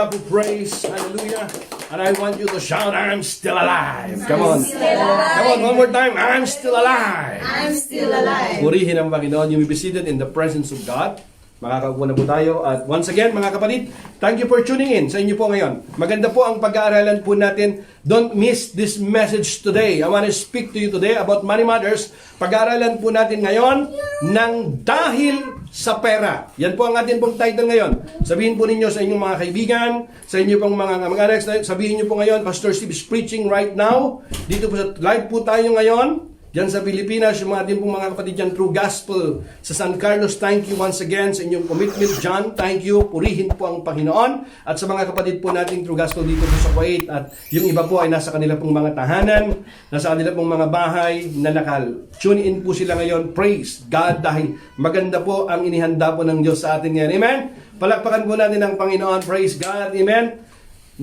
God for praise. Hallelujah. And I want you to shout, I'm still alive. Come on. Come on, one more time. I'm still alive. I'm still alive. Purihin ang Panginoon. You may be seated in the presence of God. Makakaupo na po tayo. At once again, mga kapatid, thank you for tuning in sa inyo po ngayon. Maganda po ang pag-aaralan po natin. Don't miss this message today. I want to speak to you today about money matters. Pag-aaralan po natin ngayon ng dahil sa pera. Yan po ang atin pong title ngayon. Sabihin po ninyo sa inyong mga kaibigan, sa inyo pong mga kamag-anak, sabihin nyo po ngayon, Pastor Steve is preaching right now. Dito po sa live po tayo ngayon. Diyan sa Pilipinas, yung mga ating pong mga kapatid dyan, True Gospel sa San Carlos, thank you once again sa inyong commitment dyan. Thank you, purihin po ang Panginoon. At sa mga kapatid po nating True Gospel dito po sa Kuwait, at yung iba po ay nasa kanila pong mga tahanan, nasa kanila pong mga bahay na nakal-tune in po sila ngayon. Praise God dahil maganda po ang inihanda po ng Diyos sa atin ngayon. Amen? Palakpakan po natin ang Panginoon. Praise God. Amen?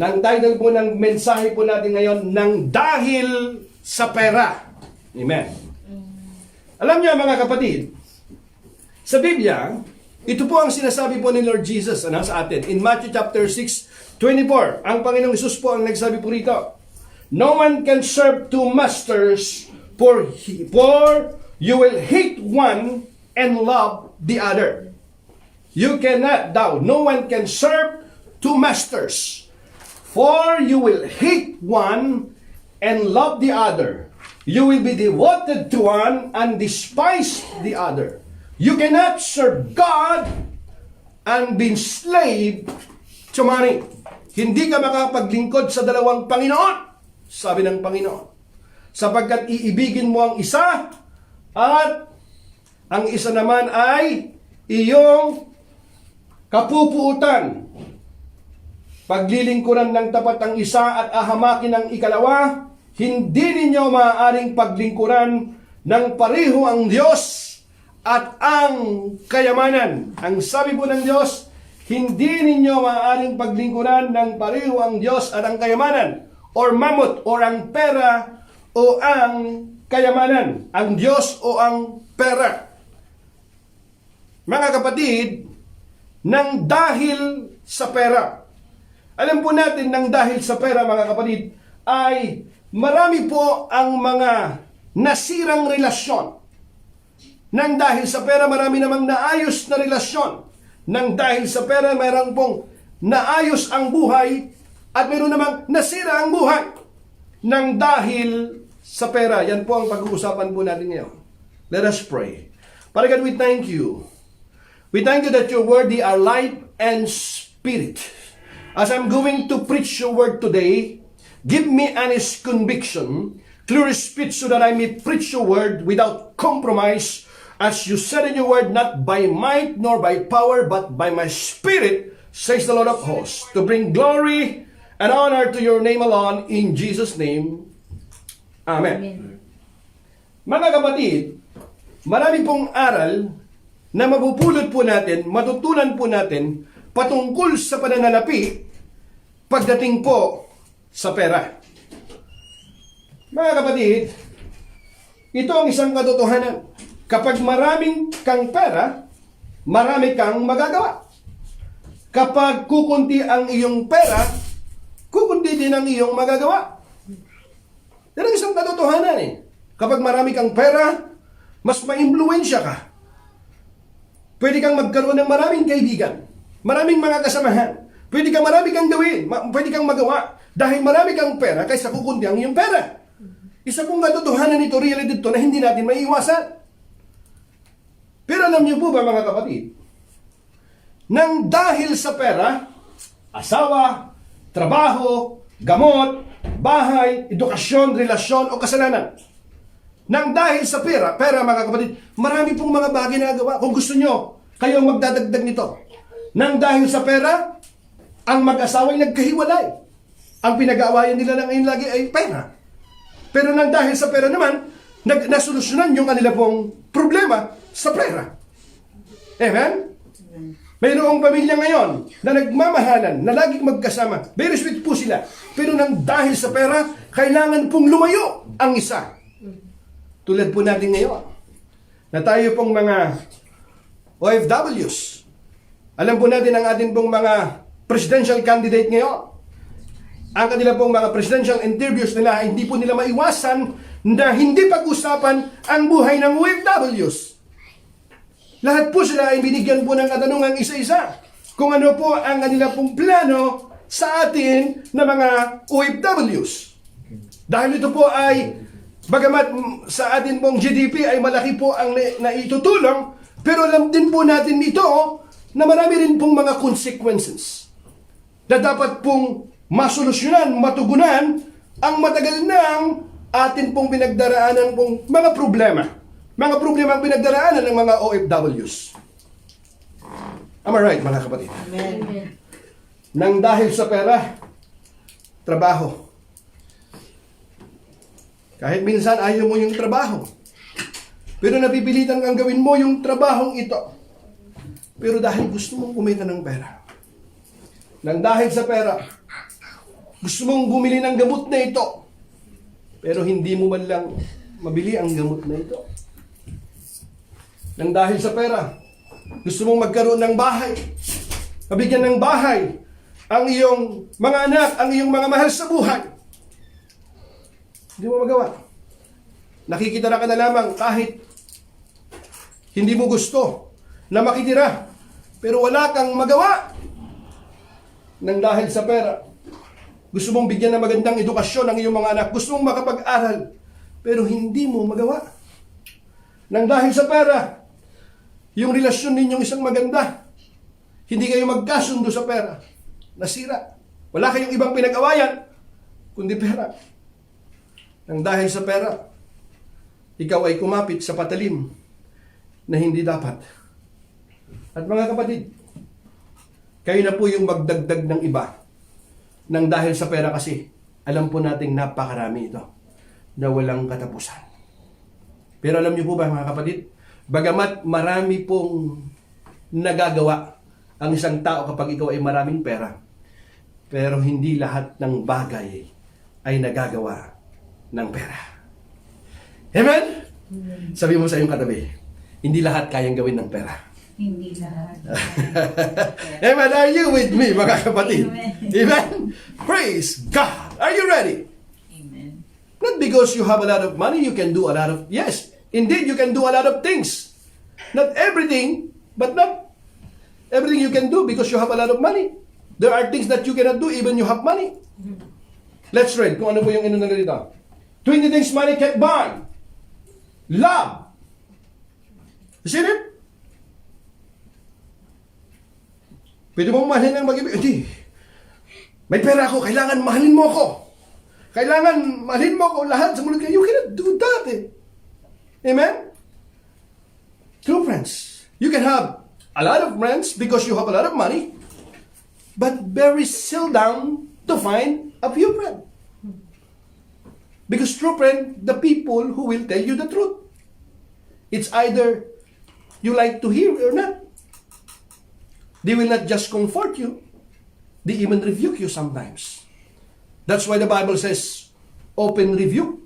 Nang title po ng mensahe po natin ngayon, ng dahil sa pera. Amen. Alam niyo mga kapatid, sa Biblia, ito po ang sinasabi po ni Lord Jesus sa atin. In Matthew chapter 6:24, ang Panginoong Hesus po ang nagsabi po rito, no one can serve two masters, for you will hate one and love the other. You cannot, no one can serve two masters, for you will hate one and love the other. You will be devoted to one and despise the other. You cannot serve God and be slave to money. Hindi ka makapaglingkod sa dalawang Panginoon, sabi ng Panginoon. Sapagkat iibigin mo ang isa at ang isa naman ay iyong kapupuutan. Paglilingkuran ng tapat ang isa at ahamakin ang ikalawa, hindi ninyo maaaring paglingkuran ng pareho ang Diyos at ang kayamanan. Ang sabi po ng Diyos, hindi ninyo maaaring paglingkuran ng pareho ang Diyos at ang kayamanan, or mamot, or ang pera, o ang kayamanan, ang Diyos o ang pera. Mga kapatid, nang dahil sa pera. Alam po natin, nang dahil sa pera, mga kapatid, ay marami po ang mga nasirang relasyon. Nang dahil sa pera, marami namang naayos na relasyon. Nang dahil sa pera, mayroon pong naayos ang buhay at mayroon namang nasira ang buhay. Nang dahil sa pera, yan po ang pag-uusapan po natin ngayon. Let us pray. Father God, we thank you. We thank you that your word are life and spirit. As I'm going to preach your word today, give me honest conviction, clear speech so that I may preach your word without compromise, as you said in your word, not by might nor by power, but by my spirit, says the Lord of hosts, to bring glory and honor to your name alone, in Jesus' name. Amen. Amen. Mga kapatid, marami pong aral na mapupulot po natin, matutunan po natin, patungkol sa pananalapi pagdating po sa pera. Mga kapatid, ito ang isang katotohanan. Kapag maraming kang pera, marami kang magagawa. Kapag kukunti ang iyong pera, kukunti din ang iyong magagawa. Yan ang isang katotohanan eh. Kapag marami kang pera, mas maimpluwensya ka. Pwede kang magkaroon ng maraming kaibigan, maraming mga kasamahan. Pwede kang marami kang gawin, pwede kang magawa. Dahil marami kang pera kaysa kukunti ang iyong pera. Isa pong katotohanan nito, reality dito, na hindi natin maiiwasan. Pero alam niyo po ba mga kapatid, nang dahil sa pera, asawa, trabaho, gamot, bahay, edukasyon, relasyon o kasalanan. Nang dahil sa pera mga kapatid, marami pong mga bagay na nagawa. Kung gusto nyo, kayo ang magdadagdag nito. Nang dahil sa pera, ang mag-asawa ay nagkahiwalay. Ang pinag-aawayan nila na ngayon lagi ay pera. Pero nang dahil sa pera naman, nasolusyonan yung kanila pong problema sa pera. Amen? Mayroong pamilya ngayon na nagmamahalan, na laging magkasama. Very sweet po sila. Pero nang dahil sa pera, kailangan pong lumayo ang isa. Tulad po natin ngayon, na tayo pong mga OFWs. Alam po natin ang atin pong mga presidential candidate ngayon, ang kanila pong mga presidential interviews nila, hindi po nila maiwasan na hindi pag-usapan ang buhay ng OFWs. Lahat po sila ay binigyan po ng katanungan isa-isa kung ano po ang kanila pong plano sa atin na mga OFWs. Dahil ito po ay, bagamat sa atin pong GDP ay malaki po ang naitutulong, pero alam din po natin ito na marami rin pong mga consequences na dapat pong masolusyonan, matugunan ang matagal ng atin pong pinagdaraanan pong mga problema. Mga problema ang pinagdaraanan ng mga OFWs. Am I right, mga kapatid? Amen. Nang dahil sa pera, trabaho. Kahit minsan ayaw mo yung trabaho, pero napipilitan kang gawin mo yung trabahong ito. Pero dahil gusto mong kumita ng pera, nang dahil sa pera, gusto mong bumili ng gamot na ito, pero hindi mo man lang mabili ang gamot na ito. Nang dahil sa pera, gusto mong magkaroon ng bahay, mabigyan ng bahay ang iyong mga anak, ang iyong mga mahal sa buhay. Hindi mo magawa. Nakikita na ka na lamang kahit hindi mo gusto na makitira, pero wala kang magawa. Nang dahil sa pera, gusto mong bigyan ng magandang edukasyon ang iyong mga anak, gusto mong makapag-aral, pero hindi mo magawa. Nang dahil sa pera, yung relasyon ninyong isang maganda, hindi kayo magkasundo sa pera, nasira. Wala kayong ibang pinag-awayan, kundi pera. Nang dahil sa pera, ikaw ay kumapit sa patalim na hindi dapat. At mga kapatid, kayo na po yung magdagdag ng iba. Nang dahil sa pera kasi, alam po nating napakarami ito na walang katapusan. Pero alam niyo po ba, mga kapatid, bagamat marami pong nagagawa ang isang tao kapag ikaw ay maraming pera, pero hindi lahat ng bagay ay nagagawa ng pera. Amen? Sabi mo sa iyong katabi, hindi lahat kayang gawin ng pera. Hindi lahat. Amen? Are you with me, mga kapatid? Amen. Amen? Praise God! Are you ready? Amen. Not because you have a lot of money, you can do a lot of... Yes, indeed, you can do a lot of things. Not everything, but not everything you can do because you have a lot of money. There are things that you cannot do even you have money. Let's read kung ano po yung inunang dito. 20 things money can't buy. Love. You see it? Pwede mong mahalin ng mag-ibig. Hindi. May pera ako, kailangan mahalin mo ako. Kailangan mahalin mo ako lahat sa mulut ka. You cannot do that eh. Amen? True friends. You can have a lot of friends because you have a lot of money, but very seldom to find a few friends. Because true friend, the people who will tell you the truth. It's either you like to hear or not. They will not just comfort you, they even rebuke you sometimes. That's why the Bible says, open rebuke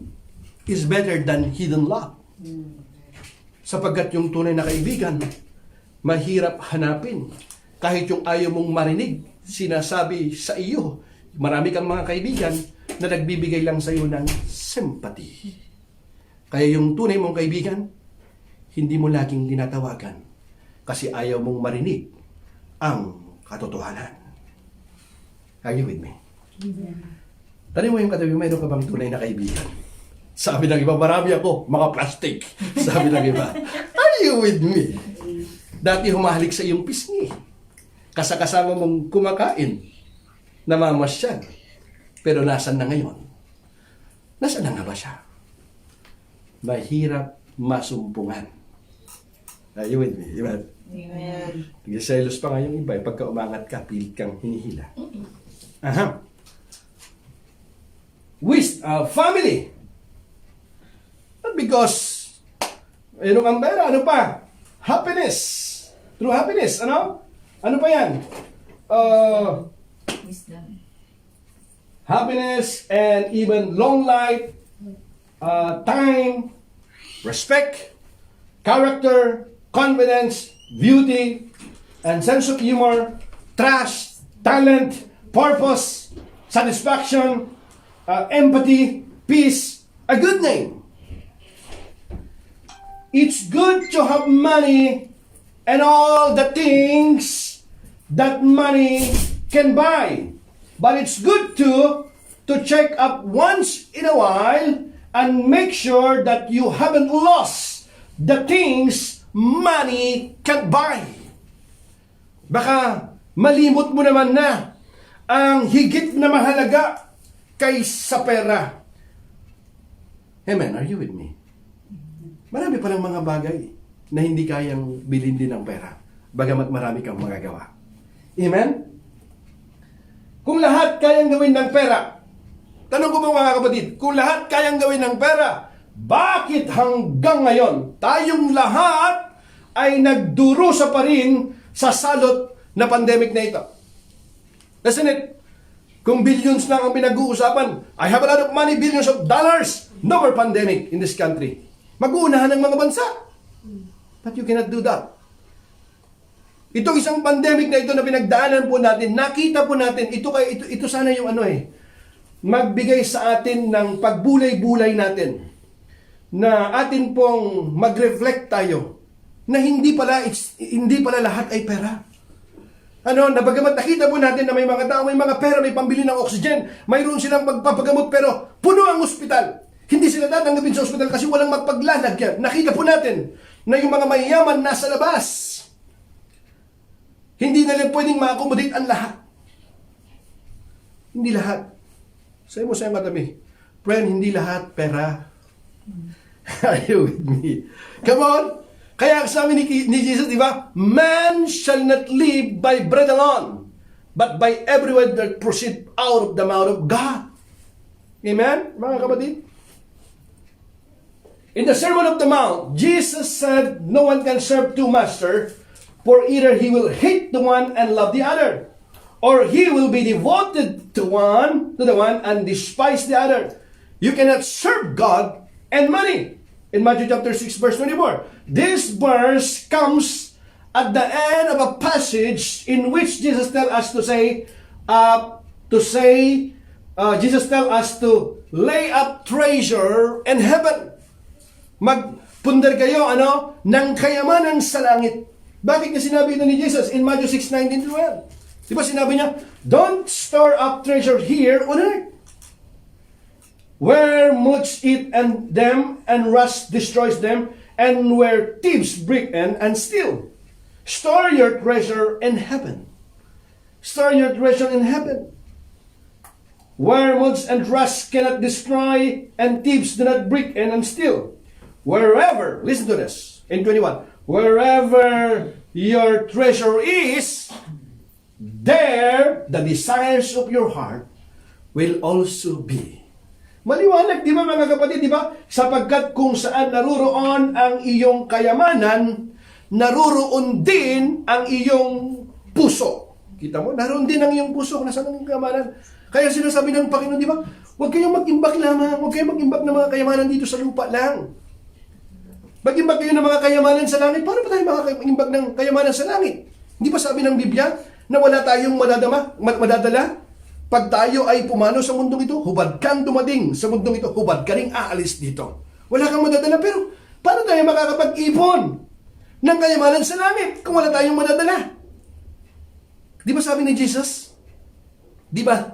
is better than hidden love. Sapagkat yung tunay na kaibigan, mahirap hanapin. Kahit yung ayaw mong marinig, sinasabi sa iyo, marami kang mga kaibigan na nagbibigay lang sa iyo ng sympathy. Kaya yung tunay mong kaibigan, hindi mo laging tinatawagan kasi ayaw mong marinig ang katotohanan. Are you with me? Tanong mo yung katabi, mayroon ka bang tunay na kaibigan? Sabi ng iba, marami ako, mga plastic. Sabi ng iba, are you with me? Dati humahalik sa iyong pisngi. Kasakasama mong kumakain, namamasyal. Pero nasan na ngayon? Nasaan na nga ba siya? Mahirap masumpungan. Are you with me? Amen? Amen. Nagsiselos pa nga yung iba, pagka umangat ka, pilit kang hinihila. Aha. Family. Not because, mayroon kang pera, ano pa? Happiness. True happiness, ano? Ano pa yan? Wisdom. Happiness and even long life, time, respect, character, confidence, beauty, and sense of humor, trust, talent, purpose, satisfaction, empathy, peace, a good name. It's good to have money and all the things that money can buy. But it's good to check up once in a while and make sure that you haven't lost the things money can buy. Baka malimot mo naman na ang higit na mahalaga kaysa pera. Amen, are you with me? Marami palang mga bagay na hindi kayang bilhin din ng pera, bagamat marami kang magagawa. Amen? Kung lahat kayang gawin ng pera, tanong ko po mga kapatid, kung lahat kayang gawin ng pera, bakit hanggang ngayon tayong lahat ay nagdurusa pa rin sa salot na pandemic na ito? Listen it, kung billions lang ang pinag-uusapan, I have a lot of money, billions of dollars, no more pandemic in this country. Mag-uunahan ng mga bansa. But you cannot do that. Itong isang pandemic na ito na pinagdaanan po natin, nakita po natin, ito sana yung magbigay sa atin ng pagbulay-bulay natin, na atin pong mag-reflect tayo, na hindi pala lahat ay pera. Na bagamat nakita po natin na may mga tao, may mga pera, may pambili ng oxygen, mayroon silang magpapagamot, pero puno ang ospital. Hindi sila tatanggapin sa ospital kasi walang magpaglalagyan. Nakita po natin na yung mga mayayaman nasa labas. Hindi nila pwedeng ma-accommodate ang lahat. Hindi lahat. Sabi mo sa iyong katabi, friend, hindi lahat pera. Are you with me? Come on! Kaya sabi ni Jesus, di ba? Man shall not live by bread alone, but by every word that proceed out of the mouth of God. Amen? Mga kapatid? In the Sermon of the Mount, Jesus said, no one can serve two masters, for either he will hate the one and love the other, or he will be devoted to the one and despise the other. You cannot serve God and money. In Matthew chapter 6, verse 24. This verse comes at the end of a passage in which Jesus tells us Jesus tells us to lay up treasure in heaven. Magpundar kayo, ng kayamanan sa langit. Bakit niya sinabi ito ni Jesus in Matthew 6:19-12? Di ba sinabi niya, don't store up treasure here on earth, where moths eat and rust destroys them, and where thieves break in and steal. Store your treasure in heaven. Store your treasure in heaven, where moths and rust cannot destroy, and thieves do not break in and steal. Wherever, listen to this, in 21, wherever your treasure is, there the desires of your heart will also be. Maliwanag, di ba mga kapatid, di ba? Sapagkat kung saan naruroon ang iyong kayamanan, naruroon din ang iyong puso. Kita mo? Naroon din ang iyong puso kung nasaan ang iyong kayamanan. Kaya sinasabi ng Panginoon, di ba? Huwag kayong mag-imbak lamang. Huwag kayong mag-imbak ng mga kayamanan dito sa lupa lang. Mag-imbak kayo ng mga kayamanan sa langit. Paano ba tayo mag-imbak ng kayamanan sa langit? Hindi ba sabi ng Biblia na wala tayong madadala? Pag tayo ay pumano sa mundong ito, hubad kang dumating sa mundong ito, hubad ka ring aalis dito. Wala kang madadala, pero paano tayo makakapag-ipon ng kayamanan sa langit kung wala tayong madadala? Di ba sabi ni Jesus? Di ba?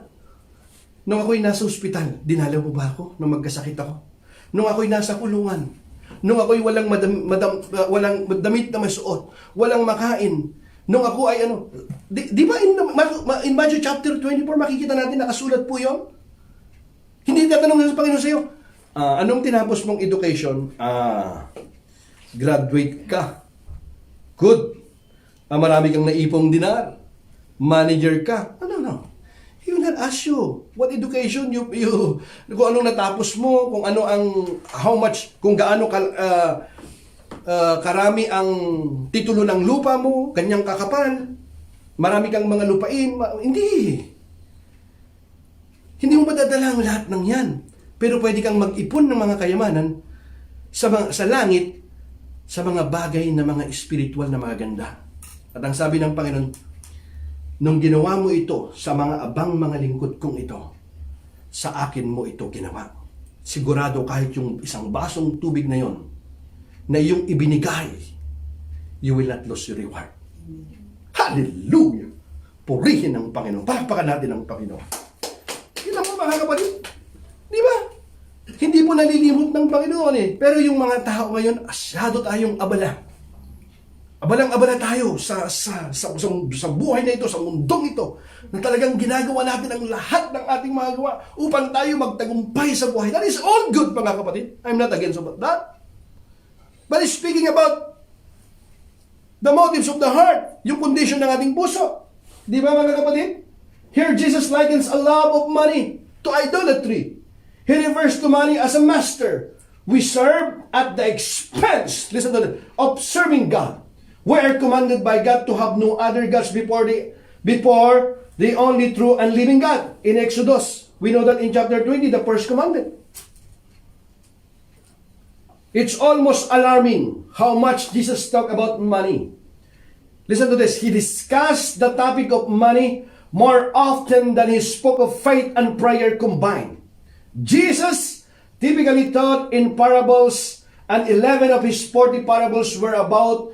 Nung ako'y nasa ospital, dinalaw mo ba ako nung magkasakit ako? Nung ako'y nasa kulungan, nung ako'y walang damit na masuot, walang makain, nung ako ay di ba in Matthew chapter 24 makikita natin nakasulat po yon? Hindi tatanong sa Panginoon sa iyo, anong tinapos mong education? Graduate ka. Good. Marami kang naipong dinar. Manager ka. No. He will not ask you what education you kung anong natapos mo, kung ano ang how much, kung gaano karami ang titulo ng lupa mo, kanyang kakapal, marami kang mga lupain, hindi mo madadala ang lahat ng yan. Pero pwede kang mag-ipon ng mga kayamanan sa langit, sa mga bagay na mga espiritual na maganda. At ang sabi ng Panginoon, nung ginawa mo ito sa mga abang mga lingkod kong ito, sa akin mo ito ginawa. Sigurado kahit yung isang basong tubig na yon, na iyong ibinigay, you will not lose your reward. Hallelujah! Purihin ang Panginoon. Palakpakan natin ang Panginoon. Yun lang po mga kapatid. Di ba? Hindi po nalilimot ng Panginoon eh. Pero yung mga tao ngayon, asyado tayong abala. Abalang-abala tayo sa buhay na ito, sa mundong ito, na talagang ginagawa natin ang lahat ng ating mga gawa upang tayo magtagumpay sa buhay. That is all good, mga kapatid. I'm not against about that. But speaking about the motives of the heart, yung condition ng ating puso. Di ba, mga kapatid? Here, Jesus likens a love of money to idolatry. He refers to money as a master. We serve at the expense, listen to that, of serving God. We are commanded by God to have no other gods before the only true and living God. In Exodus, we know that in chapter 20, the first commandment. It's almost alarming how much Jesus talked about money. Listen to this. He discussed the topic of money more often than he spoke of faith and prayer combined. Jesus typically taught in parables, and 11 of his 40 parables were about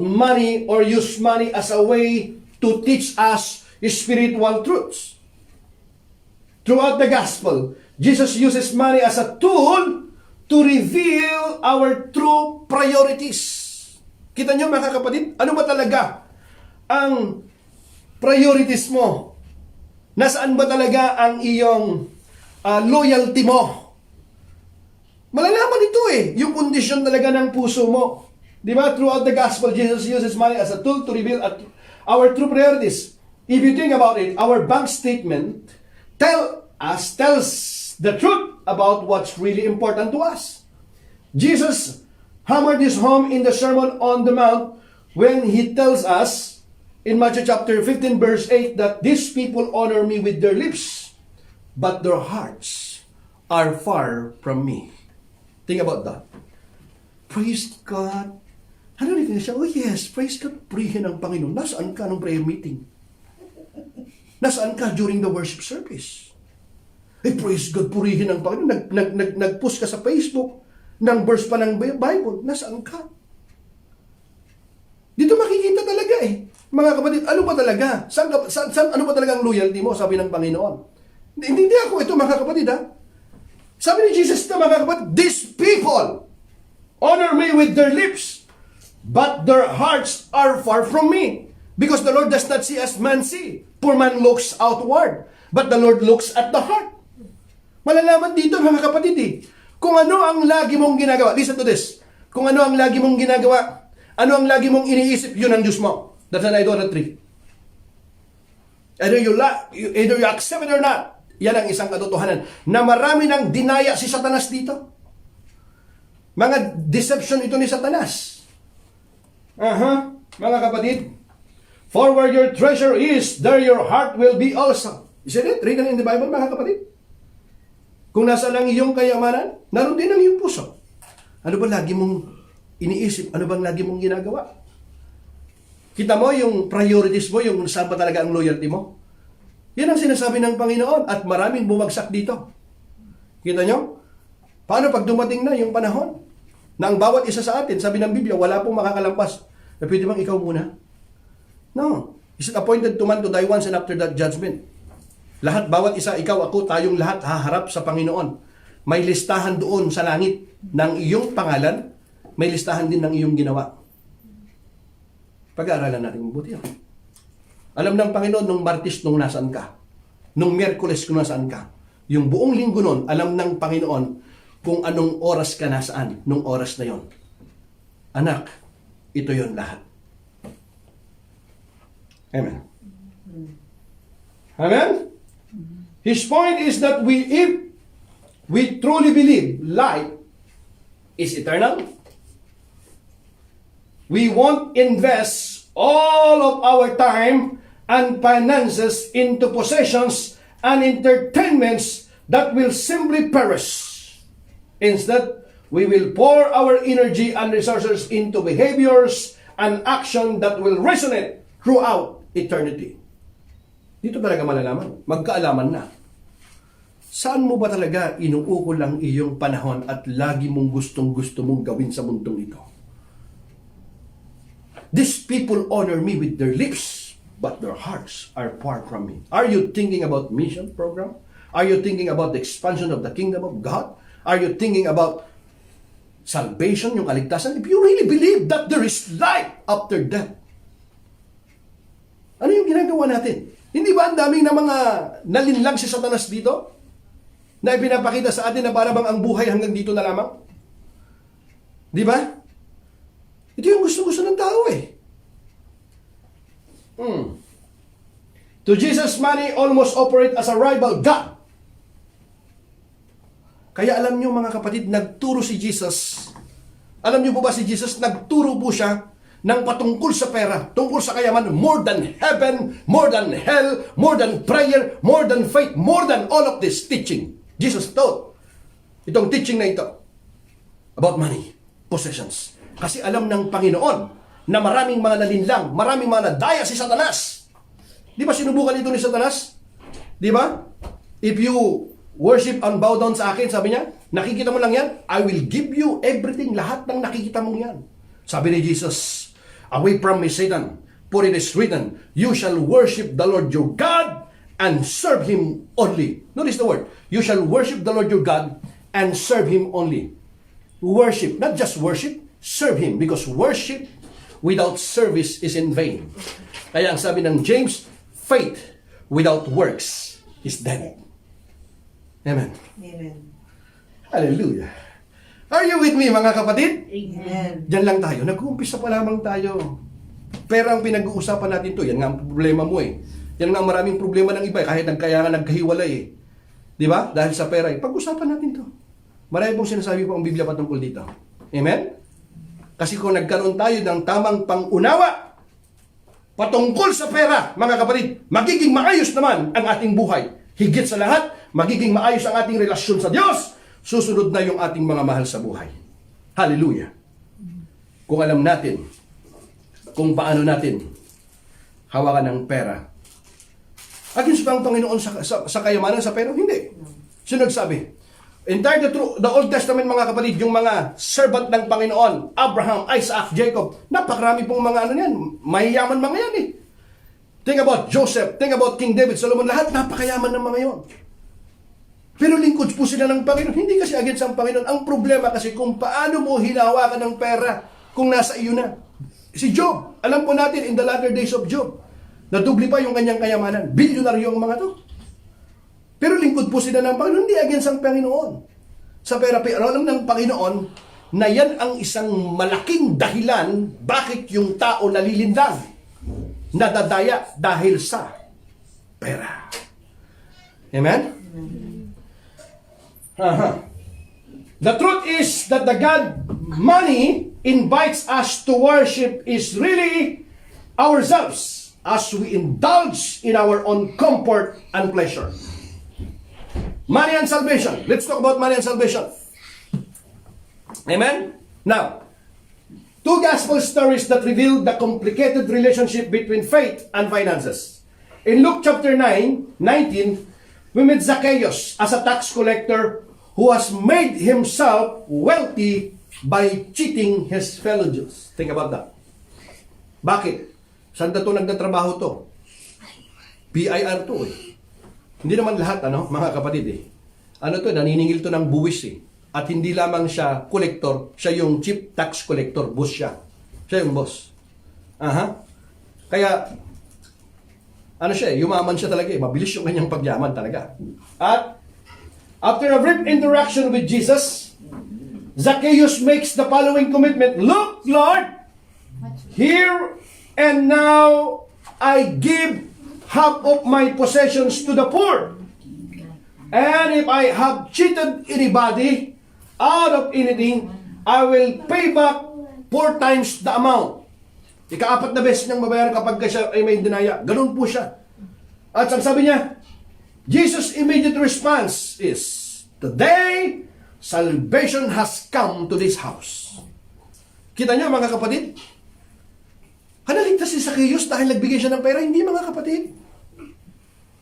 money, or used money as a way to teach us spiritual truths. Throughout the gospel, Jesus uses money as a tool to reveal our true priorities. Kita nyo mga kapatid, ano ba talaga ang priorities mo? Nasaan ba talaga ang iyong loyalty mo? Malalaman ito eh, yung kondisyon talaga ng puso mo. Di ba? Throughout the gospel, Jesus uses money as a tool to reveal our true priorities. If you think about it, our bank statement tells the truth about what's really important to us. Jesus hammered this home in the Sermon on the Mount when he tells us in Matthew chapter 15 verse 8 that these people honor me with their lips, but their hearts are far from me. Think about that. Praise God. Ano rin siya? Oh yes, praise God. Purihin ang Panginoon. Nasaan ka nung prayer meeting? Nasaan ka during the worship service? Praise God, purihin ang Panginoon. Nag-post ka sa Facebook ng verse pa ng Bible. Nasaan ka? Dito makikita talaga eh. Mga kapatid, ano ba talaga? Ano ba talaga ang loyalty mo? Sabi ng Panginoon. Hindi ako ito, mga kapatid, ha? Sabi ni Jesus na, mga kapatid, these people honor me with their lips, but their hearts are far from me. Because the Lord does not see as man see. Poor man looks outward, but the Lord looks at the heart. Malalaman dito, mga kapatid, eh. Kung ano ang lagi mong ginagawa. Listen to this. Kung ano ang lagi mong ginagawa, ano ang lagi mong iniisip, yun ang Diyos mo. That's an idolatry. Either you accept it or not. Yan ang isang katotohanan. Na marami nang dinaya si Satanas dito. Mga deception ito ni Satanas. Mga kapatid. For where your treasure is, there your heart will be also. Isn't it? Read in the Bible, mga kapatid. Kung nasa lang iyong kayamanan, naroon din ang iyong puso. Ano ba lagi mong iniisip? Ano bang lagi mong ginagawa? Kita mo yung priorities mo, yung saan ba talaga ang loyalty mo? Yan ang sinasabi ng Panginoon at maraming bumagsak dito. Kita nyo? Paano pag dumating na yung panahon na ang bawat isa sa atin, sabi ng Biblia, wala pong makakalampas. Na pwede bang ikaw muna? No. Is it appointed to man to die once and after that judgment? Lahat, bawat isa, ikaw, ako, tayong lahat haharap sa Panginoon. May listahan doon sa langit ng iyong pangalan, may listahan din ng iyong ginawa. Pag-aaralan natin mabuti yan. Alam ng Panginoon nung Martes nung nasaan ka, nung Miyerkules kung nasaan ka, yung buong linggo nun, alam ng Panginoon kung anong oras ka nasaan, nung oras na yon. Anak, ito yon lahat. Amen. Amen? His point is that if we truly believe life is eternal, we won't invest all of our time and finances into possessions and entertainments that will simply perish. Instead, we will pour our energy and resources into behaviors and action that will resonate throughout eternity. Dito talaga malalaman. Magkaalaman na. Saan mo ba talaga inuukol ang iyong panahon at lagi mong gustong-gusto mong gawin sa mundong ito? These people honor me with their lips, but their hearts are far from me. Are you thinking about mission program? Are you thinking about the expansion of the kingdom of God? Are you thinking about salvation, yung kaligtasan? If you really believe that there is life after death, ano yung ginagawa natin? Hindi ba ang daming na mga nalinlang si Satanas dito? Na ipinapakita sa atin na para bang ang buhay hanggang dito na lamang? Di ba? Ito yung gusto-gusto ng tao eh. To Jesus, money almost operate as a rival God. Kaya alam niyo mga kapatid, nagturo si Jesus. Alam niyo po ba si Jesus, nagturo po siya ng patungkol sa pera, tungkol sa kayaman, more than heaven, more than hell, more than prayer, more than faith, more than all of this teaching. Jesus taught itong teaching na ito about money, possessions. Kasi alam ng Panginoon na maraming mga nalinlang, maraming mga nadaya si Satanas. Di ba sinubukan ito ni Satanas? Di ba? If you worship and bow down sa akin, sabi niya, nakikita mo lang yan, I will give you everything, lahat ng nakikita mong yan. Sabi ni Jesus, away from me, Satan, for it is written, you shall worship the Lord your God and serve Him only. Notice the word, you shall worship the Lord your God and serve Him only. Worship, not just worship, serve Him, because worship without service is in vain. Kaya ang sabi ng James, faith without works is dead. Amen. Amen. Hallelujah. Are you with me, mga kapatid? Amen. Diyan lang tayo. Nag-uumpisa pa lamang tayo. Pero ang pinag-uusapan natin to, yan nga ang problema mo eh. Yan nga ang maraming problema ng iba eh, kahit kaya nga nagkahiwalay eh. Di ba? Dahil sa pera eh. Pag-usapan natin to. Marami pong sinasabi po ang Biblia patungkol dito. Amen? Kasi kung nagkaroon tayo ng tamang pangunawa patungkol sa pera, mga kapatid, magiging maayos naman ang ating buhay. Higit sa lahat, magiging maayos ang ating relasyon sa Diyos. Susunod na yung ating mga mahal sa buhay. Hallelujah. Kung alam natin kung paano natin hawakan ng pera. Against ba ang Panginoon sa kayamanan sa pera? Hindi. Sino nagsabi? Entire the Old Testament, mga kapatid, yung mga servant ng Panginoon, Abraham, Isaac, Jacob, napakarami pong mga ano yan, mayayaman mga yan eh. Think about Joseph, think about King David, Solomon, lahat napakayaman ng mga yon. Pero lingkod po sila ng Panginoon. Hindi kasi against ang Panginoon. Ang problema kasi kung paano mo hinahawakan ng pera kung nasa iyo na. Si Job, alam po natin in the latter days of Job, nadubli pa yung kanyang kayamanan. Bilyonaryo ang mga to. Pero lingkod po sila ng Panginoon. Hindi against ang Panginoon. Sa pera, pero alam ng Panginoon na yan ang isang malaking dahilan bakit yung tao nalilindang, nadadaya dahil sa pera. Amen? The truth is that the God money invites us to worship is really ourselves as we indulge in our own comfort and pleasure. Money and salvation. Let's talk about money and salvation. Amen? Now, two gospel stories that reveal the complicated relationship between faith and finances. In Luke chapter 9, 19, we meet Zacchaeus as a tax collector who has made himself wealthy by cheating his fellow Jews. Think about that. Bakit? Saan na ito nagtatrabaho to? BIR to eh. Hindi naman lahat, mga kapatid eh. Naniningil to ng buwis eh. At hindi lamang siya collector, siya yung chief tax collector, boss siya. Siya yung boss. Kaya, siya eh, yumaman siya talaga eh. Mabilis yung kanyang pagyaman talaga. At, after a brief interaction with Jesus, Zacchaeus makes the following commitment. Look, Lord, here and now I give half of my possessions to the poor. And if I have cheated anybody out of anything, I will pay back 4 times the amount. Ika-4 na beses niyang mabayaran kapag siya ay may dinaya. Ganun po siya. At ang sabi niya, Jesus' immediate response is, today, salvation has come to this house. Kita niyo mga kapatid? Naligtas si Zacchaeus dahil nagbigay siya ng pera? Hindi mga kapatid.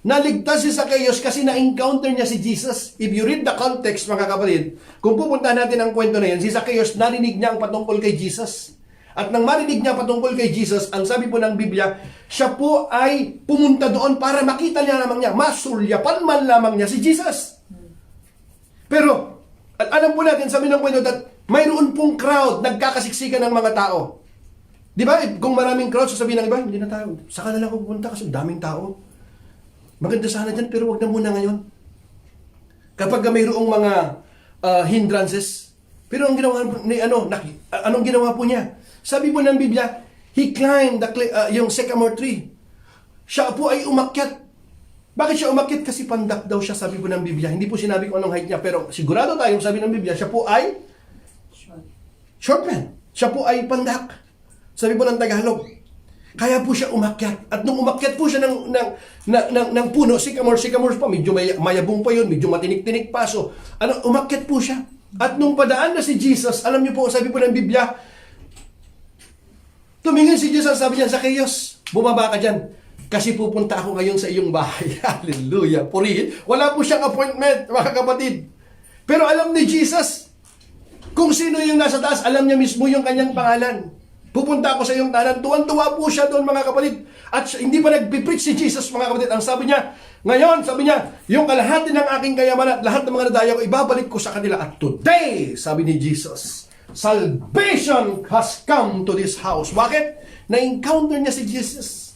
Naligtas si Zacchaeus kasi na-encounter niya si Jesus. If you read the context, mga kapatid, kung pupunta natin ang kwento na yan, si Zacchaeus, narinig niya ang patungkol kay Jesus. At nang marinig niya patungkol kay Jesus, ang sabi po ng Biblia, siya po ay pumunta doon para makita niya lamang niya, masulyapan man lamang niya si Jesus. Pero, at alam po natin, sabi ng kwento, that mayroon pong crowd, nagkakasiksikan ng mga tao. Di ba? Kung maraming crowd, sasabihin ng iba, hindi na tayo. Saka na lang ako pupunta kasi daming tao. Maganda sana dyan, pero wag na muna ngayon. Kapag mayroong mga hindrances, pero ang ginawa ni anong ginawa po niya? Sabi po ng Biblia, he climbed yung sycamore tree. Siya po ay umakyat. Bakit siya umakyat? Kasi pandak daw siya, sabi po ng Biblia. Hindi po sinabi kung anong height niya, pero sigurado tayong sabi ng Biblia, siya po ay short man. Siya po ay pandak. Sabi po ng Tagalog. Kaya po siya umakyat. At nung umakyat po siya ng puno, sycamore pa, medyo mayabong pa yun, medyo matinik-tinik pa. So, umakyat po siya. At nung padaan na si Jesus, alam niyo po, sabi po ng Biblia, tumingin si Jesus, sabi niya, Zacchaeus, bumaba ka dyan. Kasi pupunta ako ngayon sa iyong bahay. Hallelujah. Purihin. Wala po siyang appointment, mga kapatid. Pero alam ni Jesus, kung sino yung nasa taas, alam niya mismo yung kanyang pangalan. Pupunta ako sa iyong tanan. Tuwan-tuwa po siya doon, mga kapatid. At hindi pa nagpipreach si Jesus, mga kapatid. Ang sabi niya, ngayon, sabi niya, yung kalahati ng aking kayamanan at lahat ng mga nadaya ko, ibabalik ko sa kanila. At today, sabi ni Jesus, salvation has come to this house. Bakit? Na-encounter niya si Jesus.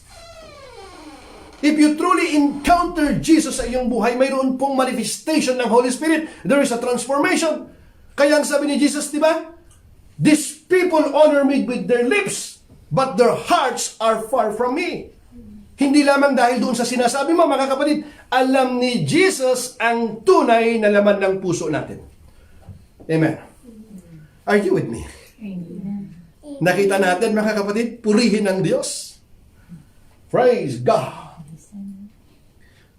If you truly encounter Jesus sa iyong buhay, mayroon pong manifestation ng Holy Spirit. There is a transformation. Kaya ang sabi ni Jesus, di ba? These people honor me with their lips, but their hearts are far from me. Hindi lamang dahil doon sa sinasabi mo, mga kapatid, alam ni Jesus ang tunay na laman ng puso natin. Amen. Are you with me? Amen. Nakita natin, mga kapatid, purihin ng Diyos. Praise God.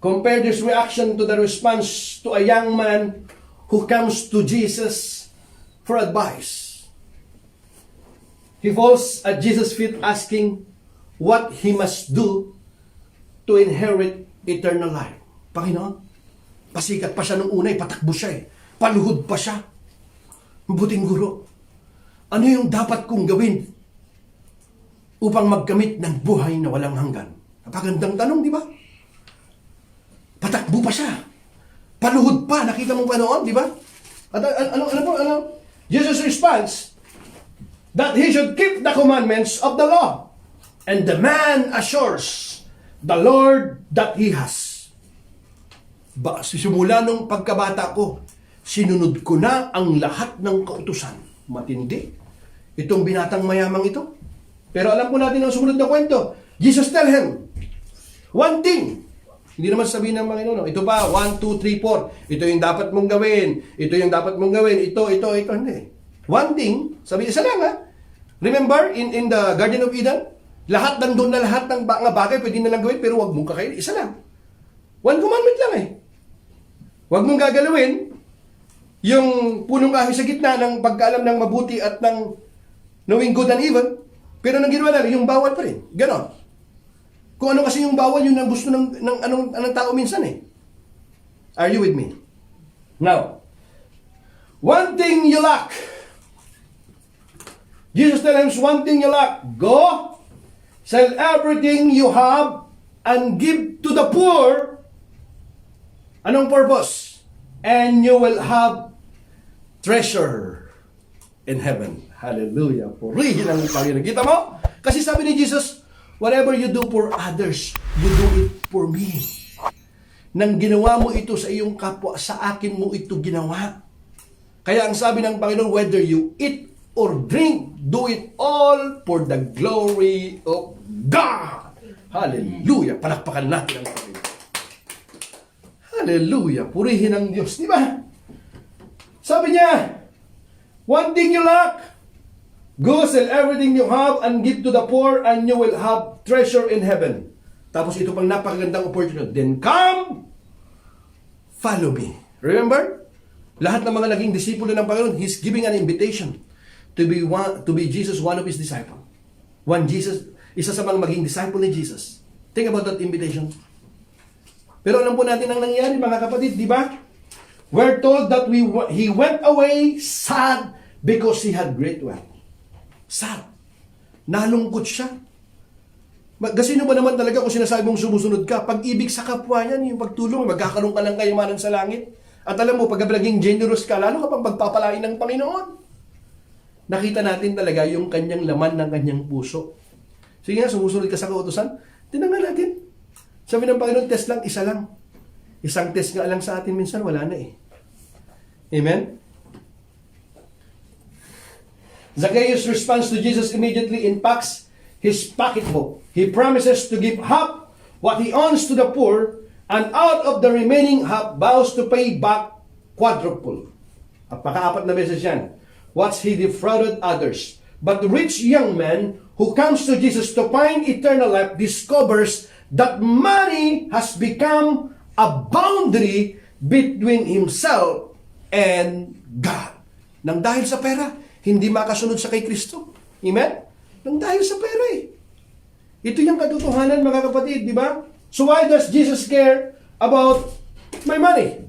Compare this reaction to the response to a young man who comes to Jesus for advice. He falls at Jesus' feet asking what he must do to inherit eternal life. Panginoon, pasikat pa siya nung una, patakbo siya paluhod pa siya. Mabuting guro, ano yung dapat kong gawin upang magkamit ng buhay na walang hanggan? Napagandang tanong, di ba? Patakbo pa siya. Paluhod pa. Nakita mo ba noon, di ba? At ano? Jesus responds that he should keep the commandments of the law. And the man assures the Lord that he has. Simula nung pagkabata ko, sinunod ko na ang lahat ng kautusan. Matindi. Itong binatang mayamang ito. Pero alam po natin ang sumunod na kwento. Jesus tell him, one thing. Hindi naman sabihin ng Panginoon, ito ba, 1, 2, 3, 4. Ito yung dapat mong gawin. Ito yung dapat mong gawin. Ito. Hindi. One thing, sabi, isa lang ha. Remember, in the Garden of Eden, lahat nandun na lahat ng mga bagay pwede na lang gawin, pero wag mong kakain. Isa lang. One commandment lang Wag mong gagalawin yung punong kahoy sa gitna ng pagkaalam ng mabuti at ng knowing good and evil, pero nang ginawa na yung bawal pa rin. Ganon. Kung ano kasi yung bawal, yun ang gusto ng tao minsan Are you with me? Now, one thing you lack. Jesus tells him, one thing you lack. Go, sell everything you have, and give to the poor. Anong purpose? And you will have treasure in heaven. Hallelujah. Purihin ang Panginoon. Kita mo? Kasi sabi ni Jesus, whatever you do for others, you do it for me. Nang ginawa mo ito sa iyong kapwa, sa akin mo ito ginawa. Kaya ang sabi ng Panginoon, whether you eat or drink, do it all for the glory of God. Hallelujah. Palakpakan natin ang Panginoon. Hallelujah. Purihin ang Diyos. Di ba? Sabi niya, one thing you lack, go sell everything you have and give to the poor and you will have treasure in heaven. Tapos ito pang napakagandang opportunity. Then come, follow me. Remember? Lahat ng mga naging disipulo ng Panginoon, He's giving an invitation to be Jesus, one of His disciples. Isa sa mga maging disciple ni Jesus. Think about that invitation. Pero alam po natin ang nangyari, mga kapatid, di ba? We're told that he went away sad because he had great wealth. Sad. Nalungkot siya. Sino ba naman talaga kung sinasabi mong sumusunod ka? Pag-ibig sa kapwa yan, yung pagtulong, magkakaroon ka ng kayamanan sa langit. At alam mo, pag naging generous ka, lalo ka pang pagpapalain ng Panginoon. Nakita natin talaga yung kanyang laman ng kanyang puso. Sige nga, sumusunod ka sa kautusan. Tinangan natin. Sabi ng Panginoon, test lang, isa lang. Isang test nga lang sa atin minsan, wala na eh. Amen? Zacchaeus responds to Jesus immediately and packs his pocketbook. He promises to give half what he owns to the poor, and out of the remaining half vows to pay back quadruple. At paka-apat na beses yan. What's he defrauded others? But the rich young man who comes to Jesus to find eternal life discovers that money has become a boundary between himself and God. Nang dahil sa pera, hindi makasunod sa kay Kristo. Amen? Nang dahil sa pera eh. Ito yung katotohanan, mga kapatid, di ba? So why does Jesus care about my money?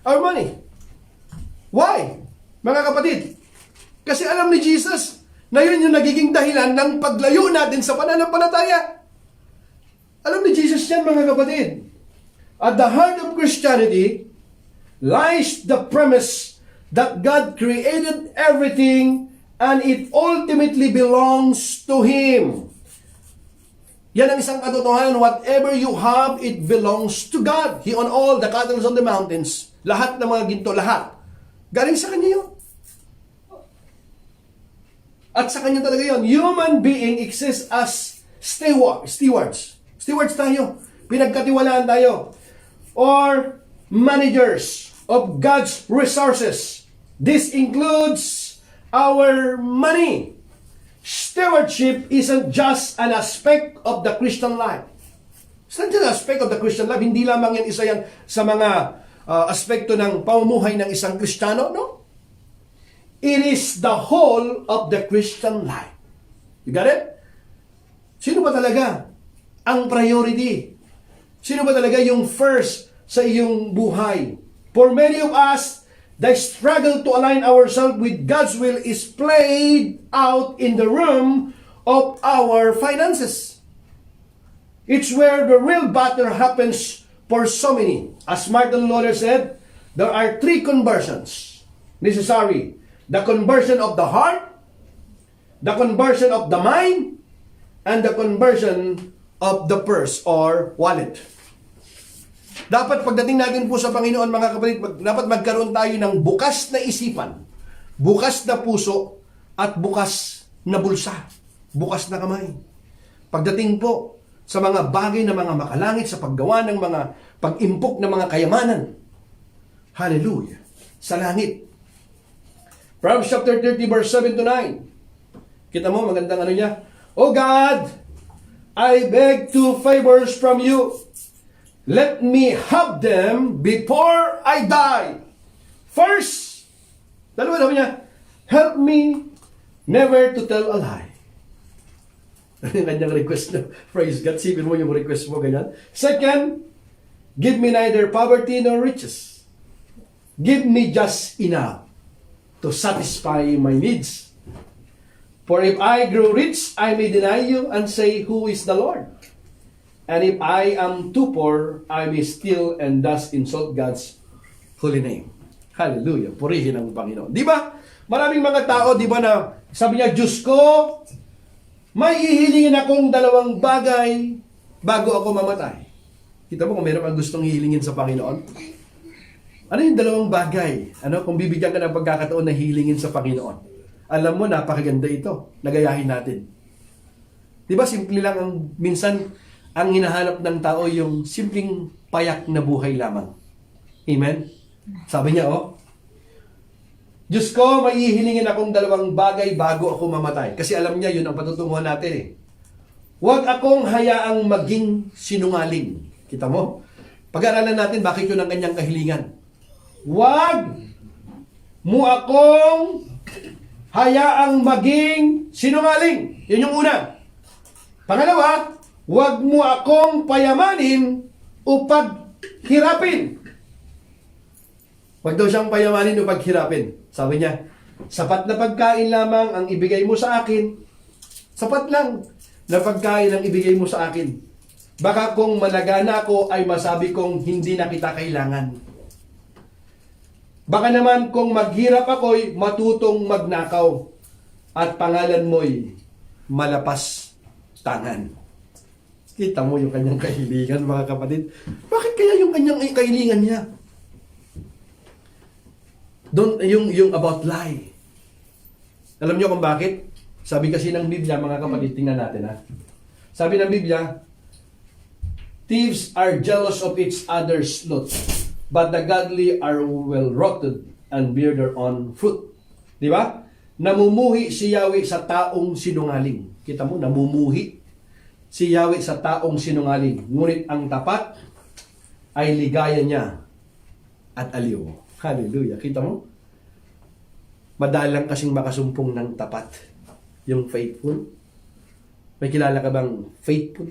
Our money? Why? Mga kapatid, kasi alam ni Jesus na yun yung nagiging dahilan ng paglayo natin sa pananampalataya. Alam ni Jesus yan, mga kapatid. At the heart of Christianity lies the premise that God created everything and it ultimately belongs to Him. Yan ang isang katotohanan. Whatever you have, it belongs to God. He owned all the cattle on the mountains. Lahat ng mga ginto, lahat. Galing sa Kanya yun. At sa Kanya talaga yun. Human being exists as stewards. Stewards tayo. Pinagkatiwalaan tayo. Or managers of God's resources. This includes our money. Stewardship isn't just an aspect of the Christian life. It's not just an aspect of the Christian life. Hindi lamang yan isa yan sa mga aspekto ng pamumuhay ng isang Kristiyano, no? It is the whole of the Christian life. You got it? Sino ba talaga ang priority? Sino ba talaga yung first sa iyong buhay? For many of us, the struggle to align ourselves with God's will is played out in the realm of our finances. It's where the real battle happens for so many. As Martin Luther said, there are three conversions necessary. The conversion of the heart, the conversion of the mind, and the conversion of the purse or wallet. Dapat pagdating natin po sa Panginoon, mga kapatid, dapat magkaroon tayo ng bukas na isipan, bukas na puso, at bukas na bulsa, bukas na kamay. Pagdating po sa mga bagay na mga makalangit, sa paggawa ng mga pag-impok ng mga kayamanan. Hallelujah! Sa langit. Proverbs chapter 30 verse 7 to 9. Kita mo, magandang ano niya. Oh God, I beg two favors from you. Let me have them before I die. First, dalawa daw niya, help me never to tell a lie. Ano yung kanyang request na? Praise God, sipin mo yung request mo, ganyan. Second, give me neither poverty nor riches. Give me just enough to satisfy my needs. For if I grow rich, I may deny you and say, who is the Lord? And if I am too poor, I may steal and thus insult God's holy name. Hallelujah. Purihin ang Panginoon. Di ba? Maraming mga tao, di ba, na sabi niya, Diyos ko, may ihilingin akong dalawang bagay bago ako mamatay. Kita mo kung meron kang gustong hihilingin sa Panginoon? Ano yung dalawang bagay? Ano, kung bibigyan ka ng pagkakataon na hilingin sa Panginoon? Alam mo, napakaganda ito. Nagayahin natin. Di ba, simple lang ang minsan, ang hinahanap ng tao yung simpleng payak na buhay lamang. Amen? Sabi niya, Diyos ko, may ihilingin akong dalawang bagay bago ako mamatay. Kasi alam niya, yun ang patutunguhan natin eh. Huwag akong hayaang maging sinungaling. Kita mo? Pag-aralan natin, bakit yun ang kanyang kahilingan. Huwag mo akong hayaang maging sinungaling. Yun yung una. Pangalawa, huwag mo akong payamanin upang paghirapin. Huwag daw siyang payamanin o paghirapin. Sabi niya, sapat na pagkain lamang ang ibigay mo sa akin. Sapat lang na pagkain ang ibigay mo sa akin. Baka kung malagana ako ay masabi kong hindi na kita kailangan. Baka naman kung maghirap ako'y matutong magnakaw at pangalan mo'y malapas tangan. Kita mo yung kanyang kahilingan, mga kapatid. Bakit kaya yung kanyang kahilingan niya? Yung about lie. Alam niyo kung bakit? Sabi kasi ng Biblia, mga kapatid, tingnan natin ha. Sabi ng Biblia, thieves are jealous of each other's loot, but the godly are well-rotted and bear their own fruit. Di ba? Namumuhi si Yahweh sa taong sinungaling. Kita mo, namumuhi si Yahweh sa taong sinungaling. Ngunit ang tapat ay ligaya niya at aliw. Hallelujah. Kita mo? Madalang kasing makasumpong ng tapat. Yung faithful. May kilala ka bang faithful?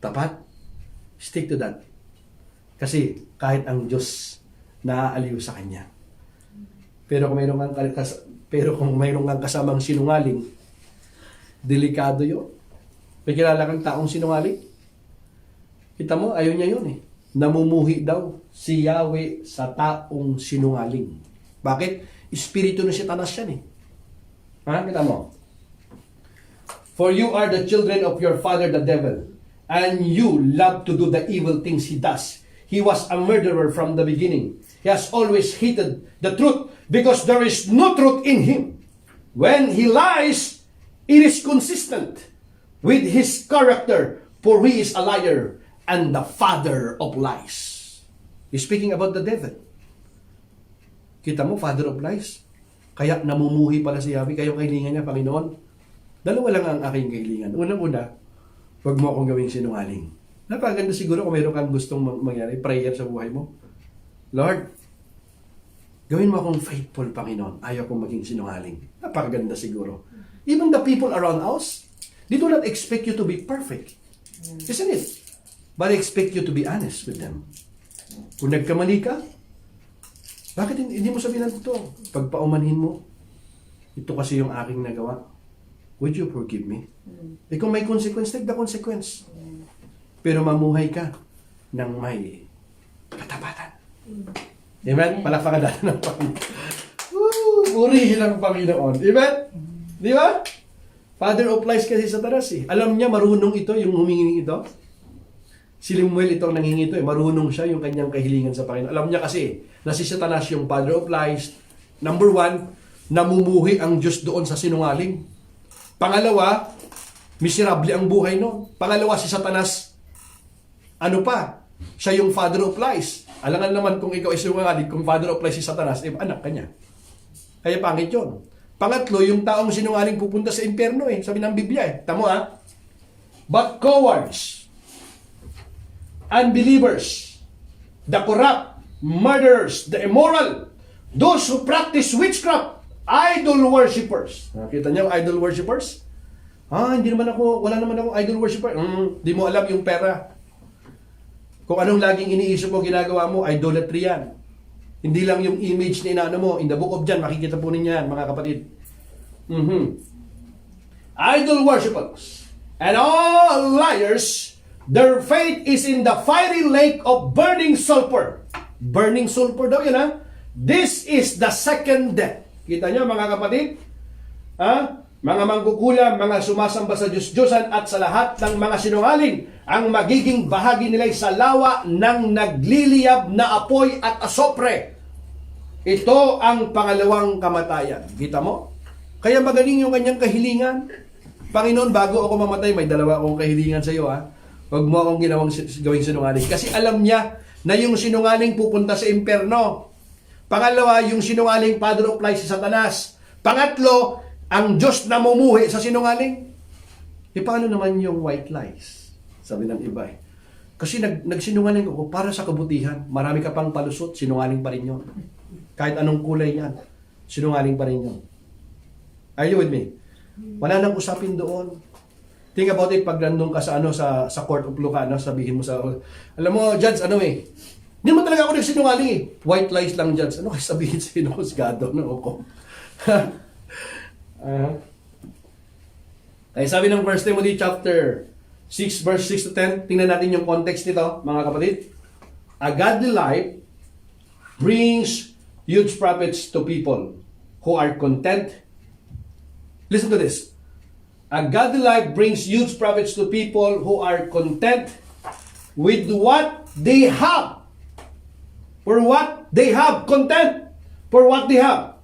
Tapat? Stick to that. Kasi kahit ang Diyos naaaliw sa kanya. Pero kung mayroong kang kasamang sinungaling, delikado yun. May kilala kang taong sinungaling? Kita mo, ayaw niya yun eh. Namumuhi daw si Yahweh sa taong sinungaling. Bakit? Espiritu na Satanas yan eh. Ha? Kita mo? For you are the children of your father the devil, and you love to do the evil things he does. He was a murderer from the beginning. He has always hated the truth because there is no truth in him. When he lies, it is consistent with his character, for he is a liar and the father of lies. He's speaking about the devil. Kita mo, father of lies. Kaya namumuhi pala si Yahweh. Kayo kahilingan niya, Panginoon. Dalawa lang ang aking kahilingan. Unang-una, huwag mo akong gawing sinungaling. Napaganda siguro kung mayroon kang gustong mangyari, prayer sa buhay mo. Lord, gawin mo akong faithful, Panginoon. Ayaw kong maging sinungaling. Napakaganda siguro. Even the people around us, they do not expect you to be perfect. Isn't it? But they expect you to be honest with them. Kung nagkamali ka, bakit hindi mo sabihin ito? Pagpaumanhin mo, ito kasi yung aking nagawa. Would you forgive me? Eh kung may consequence, take the consequence. Pero mamuhay ka ng may katapatan. Amen? Palakpakan natin ng Panginoon. Purihin ang Panginoon. Amen? Di ba? Father of lies kasi Satanas eh. Alam niya, marunong ito, yung humingi ito. Si Lemuel ito ang nanghingi ito eh. Marunong siya yung kanyang kahilingan sa Panginoon. Alam niya kasi na si Satanas yung father of lies. Number one, namumuhi ang Diyos doon sa sinungaling. Pangalawa, miserable ang buhay no. Pangalawa, si Satanas, ano pa? Siya yung father of lies. Alangan naman kung ikaw ay sinungaling, kung father of lies si Satanas, eh, anak ka niya. Kaya pangit yun. Pangatlo, yung taong sinungaling pupunta sa impyerno eh. Sabi ng Biblia eh. Tamo ha? But cowards, unbelievers, the corrupt, murderers, the immoral, those who practice witchcraft, idol worshippers. Nakita niyo idol worshippers? Wala naman ako idol worshipper. Di mo alam yung pera. Kung anong laging iniisip mo, ginagawa mo, idolatry yan. Hindi lang yung image na inaano mo. In the book of John, makikita po ninyo yan, mga kapatid. Idol worshippers and all liars, their fate is in the fiery lake of burning sulfur. Burning sulfur daw yan, ha? This is the second death. Kita nyo, mga kapatid? Mga mangkukulam, mga sumasamba sa Diyos-Diyosan at sa lahat ng mga sinungaling, ang magiging bahagi nila'y sa lawa ng nagliliyab na apoy at asopre. Ito ang pangalawang kamatayan. Kita mo? Kaya magaling yung kanyang kahilingan. Panginoon, bago ako mamatay, may dalawa akong kahilingan sa iyo, ha? Huwag mo akong gawing sinungaling. Kasi alam niya na yung sinungaling pupunta sa impyerno. Pangalawa, yung sinungaling father of lies si Satanas. Pangatlo, ang Diyos na mumuhi sa sinungaling. E paano naman yung white lies? Sabi ng iba eh. Kasi nagsinungaling ako para sa kabutihan. Marami ka pang palusot, sinungaling pa rin yun. Kahit anong kulay yan, sinungaling pa rin yun. Are you with me? Wala nang usapin doon. Think about it pag nandun ka sa sa court of law ka, sabihin mo sa alam mo, judge, hindi mo talaga ako nagsinungaling eh. White lies lang, judge. Ano kayo sabihin sa husgado ng hukom? Kaya sabi ng 1 Timothy chapter 6 verse 6 to 10, tingnan natin yung context nito, mga kapatid. A godly life brings huge profits to people who are content. Listen to this. A godly life brings huge profits to people who are content with what they have. For what they have. Content for what they have.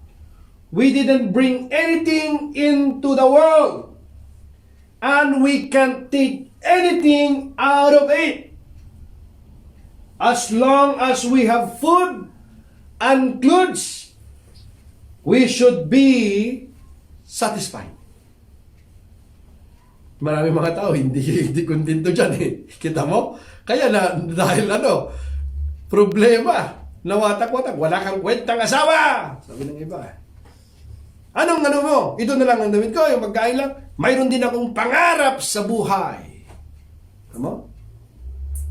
We didn't bring anything into the world. And we can't take anything out of it. As long as we have food and clothes, we should be satisfied. Maraming mga tao hindi kontento dyan eh. Kita mo? Kaya dahil problema, nawatak-watak, wala kang kwentang asawa. Sabi ng iba eh. Anong mo? Ito na lang ang damit ko, yung pagkain lang. Mayroon din akong pangarap sa buhay. Tama?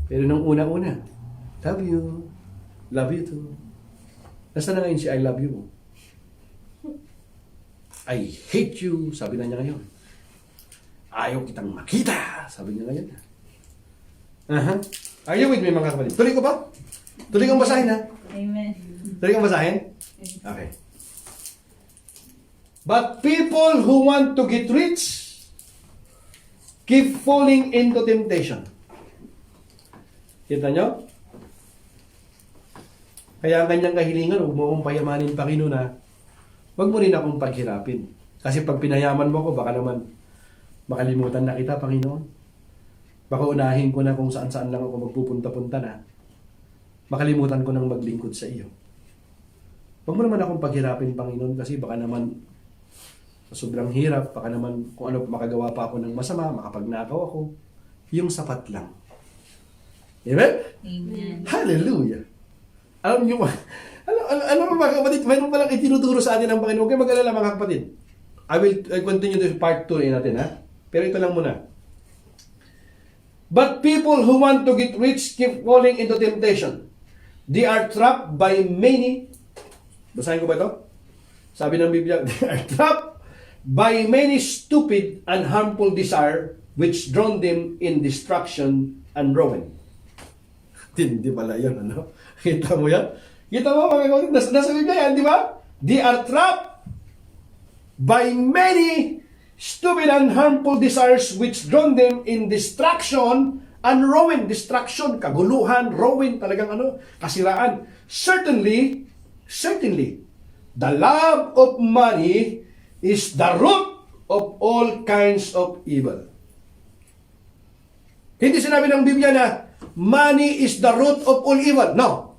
Pero nung una-una, love you too. Nasaan na ngayon si I love you? I hate you, sabi na niya ngayon. Ayaw kitang makita, sabi niya ngayon. Are you with me, mga kapatid? Tuloy ko ba? Tuloy kong basahin, ha? Amen. Tuloy kong basahin? Okay. But people who want to get rich keep falling into temptation. Kita nyo? Kaya ang kanyang kahilingan, huwag mo akong payamanin, Panginoon, ha? Huwag mo rin akong paghirapin. Kasi pag pinayaman mo ako, baka naman makalimutan na kita, Panginoon. Baka unahin ko na kung saan-saan lang ako magpupunta-punta na. Makalimutan ko nang maglingkod sa iyo. Huwag mo naman akong paghirapin, Panginoon, kasi baka naman sobrang hirap, baka naman kung ano makagawa pa ako ng masama, makapagnakaw ako. Yung sapat lang. Amen? Amen. Hallelujah! Alam niyo ba, mga kapatid, mayroon palang itinuturo sa atin ng Panginoon. Huwag kayo mag-alala, mga kapatid. I will continue to part 2 natin, ha? Pero ito lang muna. But people who want to get rich keep falling into temptation. They are trapped by many. Basahin ko ba ito? Sabi ng Biblia, they are trapped by many stupid and harmful desire which drown them in destruction and ruin. Hindi pala yun, ano? Kita mo yan? Kita mo, mga kapatid, nasa Biblia yan, di ba? They are trapped by many stupid and harmful desires which drown them in destruction and ruin. Destruction, kaguluhan, ruin, talagang kasiraan. Certainly, the love of money is the root of all kinds of evil. Hindi sinabi ng Biblia na money is the root of all evil. No.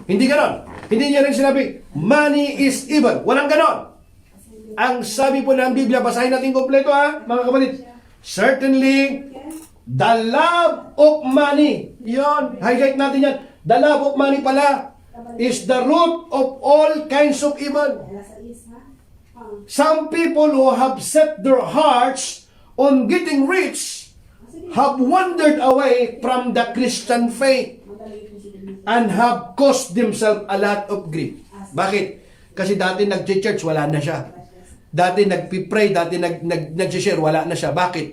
Hindi ganon. Hindi niya rin sinabi, money is evil. Walang ganon. Ang sabi po ng Biblia, basahin natin kompleto, ha, mga kapatid. Certainly, the love of money. Yon, highlight natin yan. The love of money pala is the root of all kinds of evil. Some people who have set their hearts on getting rich have wandered away from the Christian faith and have caused themselves a lot of grief. Bakit? Kasi dati nag-church, wala na siya. Dati nag-pray, dati nag-share, wala na siya. Bakit?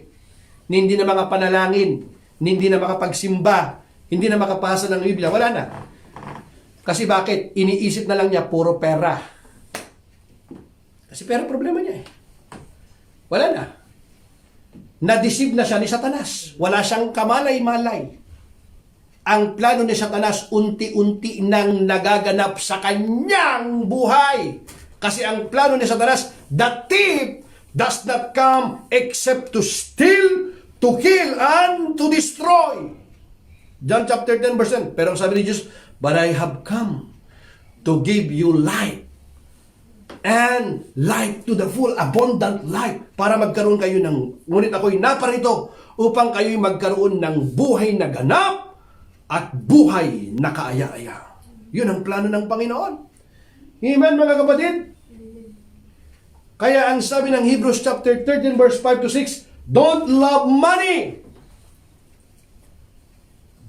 Hindi na mga panalangin, hindi na makapagsimba, hindi na makapasa ng Biblia, wala na. Kasi bakit? Iniisip na lang niya, puro pera. Kasi pera problema niya eh. Wala na. Na-deceive na siya ni Satanas. Wala siyang kamalay-malay. Ang plano ni Satanas, unti-unti nang nagaganap sa kanyang buhay. Kasi ang plano ni Satanas, the thief does not come except to steal, to kill, and to destroy. John chapter 10 verse 10. Pero sabi ni Jesus, but I have come to give you life. And life to the full, abundant life. Para magkaroon kayo ng, ngunit ako'y naparito upang kayo'y magkaroon ng buhay na ganap at buhay na kaaya-aya. Yun ang plano ng Panginoon. Amen, mga kapatid? Kaya ang sabi ng Hebrews chapter 13 verse 5 to 6, Don't love money.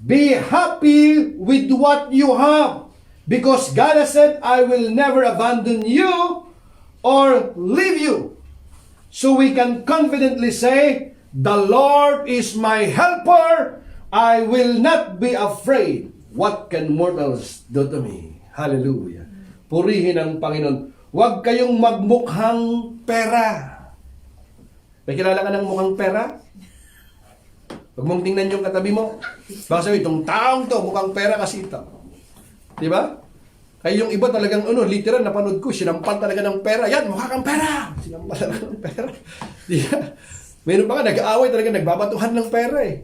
Be happy with what you have. Because God has said, I will never abandon you or leave you. So we can confidently say, the Lord is my helper. I will not be afraid. What can mortals do to me? Hallelujah. Purihin ang Panginoon. Huwag kayong magmukhang pera. May kilala ka ng mukhang pera? Huwag mong tingnan yung katabi mo. Baka sabi, itong taong to, mukhang pera kasi ito. Di ba? Kaya yung iba talagang, literal, napanood ko, sinampal talaga ng pera. Yan, mukha kang pera! Sinampal talaga ng pera. Di ba? Meron pa nga, nag-aaway talaga, nagbabatuhan ng pera eh.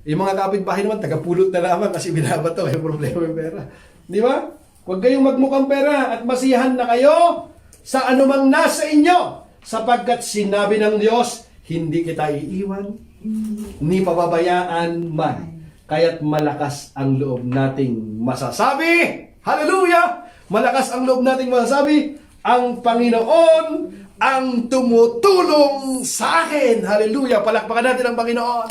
Yung mga kapitbahay naman, tagapulot na lamang kasi binabato, may problema yung pera. Di ba? Huwag kayong magmukhang pera at masiyahan na kayo sa anumang nasa inyo. Sapagkat sinabi ng Diyos, hindi kita iiwan, ni pababayaan man. Kaya't malakas ang loob nating masasabi, hallelujah! Malakas ang loob nating masasabi, ang Panginoon ang tumutulong sa akin. Hallelujah! Palakpakan natin ang Panginoon.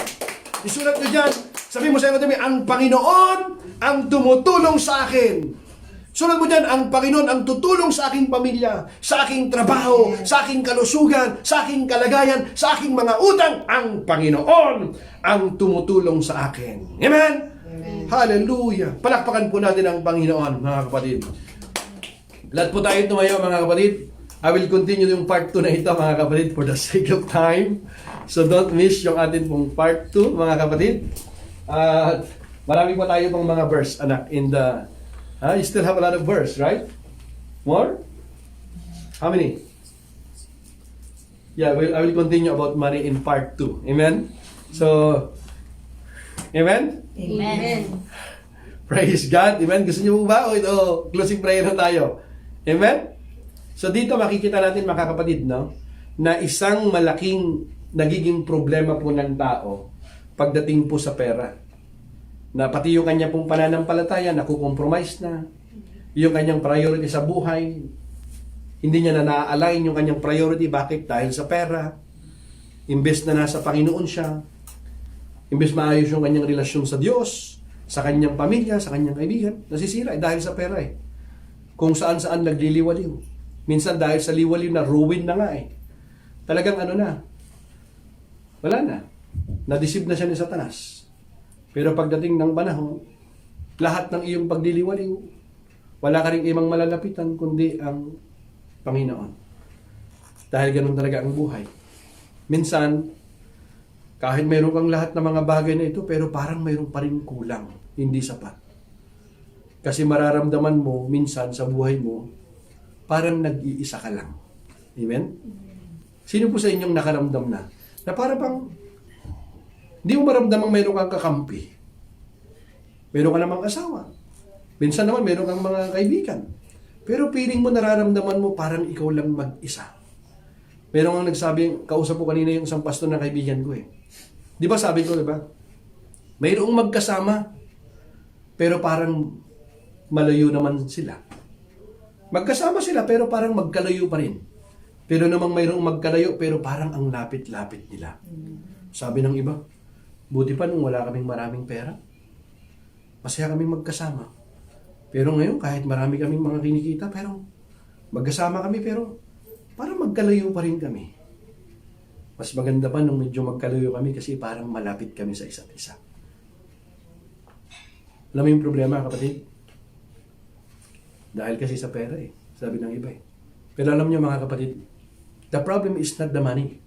Isulat nyo dyan. Sabi mo sa iyo, ang Panginoon ang tumutulong sa akin. Sulat mo dyan, ang Panginoon ang tutulong sa aking pamilya, sa aking trabaho, sa aking kalusugan, sa aking kalagayan, sa aking mga utang. Ang Panginoon ang tumutulong sa akin. Amen? Amen. Hallelujah! Palakpakan po natin ang Panginoon, mga kapatid. Lahat po tayo tumayo, mga kapatid. I will continue yung part 2 na ito, mga kapatid, for the sake of time. So don't miss yung atin pong part 2, mga kapatid. Marami po tayo pong mga verse, anak, in the... you still have a lot of verse, right? More? How many? Yeah, I will continue about money in part 2. Amen? So, amen? Amen. Praise God. Amen? Gusto niyo po ba? O ito, closing prayer na tayo. Amen? So, dito makikita natin, mga kapatid, no? Na isang malaking nagiging problema po ng tao pagdating po sa pera. Na pati yung kanya pong pananampalataya, nakukompromise na. Yung kanyang priority sa buhay, hindi niya na na-align yung kanyang priority. Bakit? Dahil sa pera. Imbes na nasa Panginoon siya. Imbes maayos yung kanyang relasyon sa Diyos, sa kanyang pamilya, sa kanyang kaibigan, nasisira dahil sa pera eh. Kung saan-saan nagliliwaliw. Minsan dahil sa liwaliw na ruin na nga eh. Talagang wala na. Na-deceive na siya ni Satanas. Pero pagdating ng panahon, lahat ng iyong pagliliwaliw, wala ka rin ibang malalapitan kundi ang Panginoon. Dahil ganun talaga ang buhay. Minsan, kahit mayroon kang lahat ng mga bagay na ito, pero parang mayroon pa rin kulang, hindi sapat. Kasi mararamdaman mo, minsan sa buhay mo, parang nag-iisa ka lang. Amen? Sino po sa inyong nakaramdam na parang bang hindi mo maramdamang mayroon kang kakampi. Mayroon ka namang asawa. Minsan naman mayroon kang mga kaibigan. Pero feeling mo, nararamdaman mo parang ikaw lang mag-isa. Mayroon kang nagsabi, kausap ko kanina yung isang pastor na kaibigan ko eh. Di ba sabi ko, di ba? Mayroong magkasama, pero parang malayo naman sila. Magkasama sila, pero parang magkalayo pa rin. Pero namang mayroong magkalayo, pero parang ang lapit-lapit nila. Sabi ng iba, buti pa nung wala kaming maraming pera. Masaya kaming magkasama. Pero ngayon, kahit marami kaming mga kinikita, pero magkasama kami, pero parang magkalayo pa rin kami. Mas maganda pa nung medyo magkalayo kami kasi parang malapit kami sa isa't isa. Alam mo yung problema, kapatid? Dahil kasi sa pera eh. Sabi ng iba eh. Pero alam niyo, mga kapatid, the problem is not the money.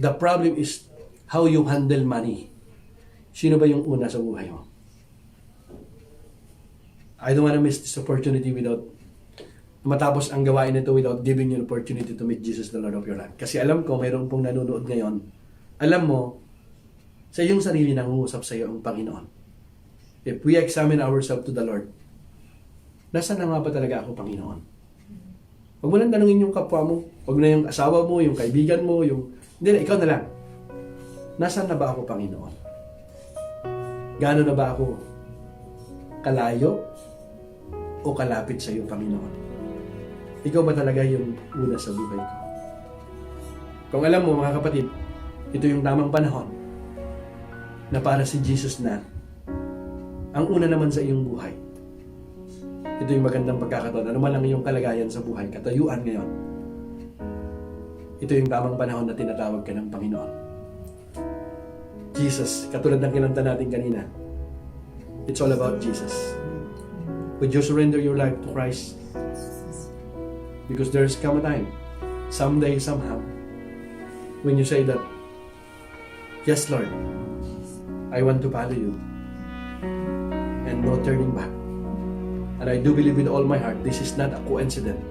The problem is how you handle money. Sino ba yung una sa buhay mo? I don't want to miss this opportunity without matapos ang gawain nito without giving you an opportunity to meet Jesus, the Lord of your life. Kasi alam ko, mayroon pong nanonood ngayon. Alam mo, sa iyong sarili nangungusap sa iyo ang Panginoon. If we examine ourselves to the Lord, nasaan na nga ba talaga ako, Panginoon? Huwag mo lang tanungin yung kapwa mo. Huwag na yung asawa mo, yung kaibigan mo, yung... Hindi na, ikaw na lang. Nasaan na ba ako, Panginoon? Gaano na ba ako kalayo o kalapit sa iyo, Panginoon? Ikaw ba talaga yung una sa buhay ko? Kung alam mo, mga kapatid, ito yung tamang panahon na para si Jesus na ang una naman sa iyong buhay. Ito yung magandang pagkakataon. Ano man ang iyong kalagayan sa buhay, katayuan ngayon. Ito yung tamang panahon na tinatawag ka ng Panginoon. Jesus, katulad ng kinanta natin kanina, it's all about Jesus. Would you surrender your life to Christ? Because there's come a time, someday, somehow, when you say that, yes, Lord, I want to follow you, and no turning back. And I do believe with all my heart, this is not a coincidence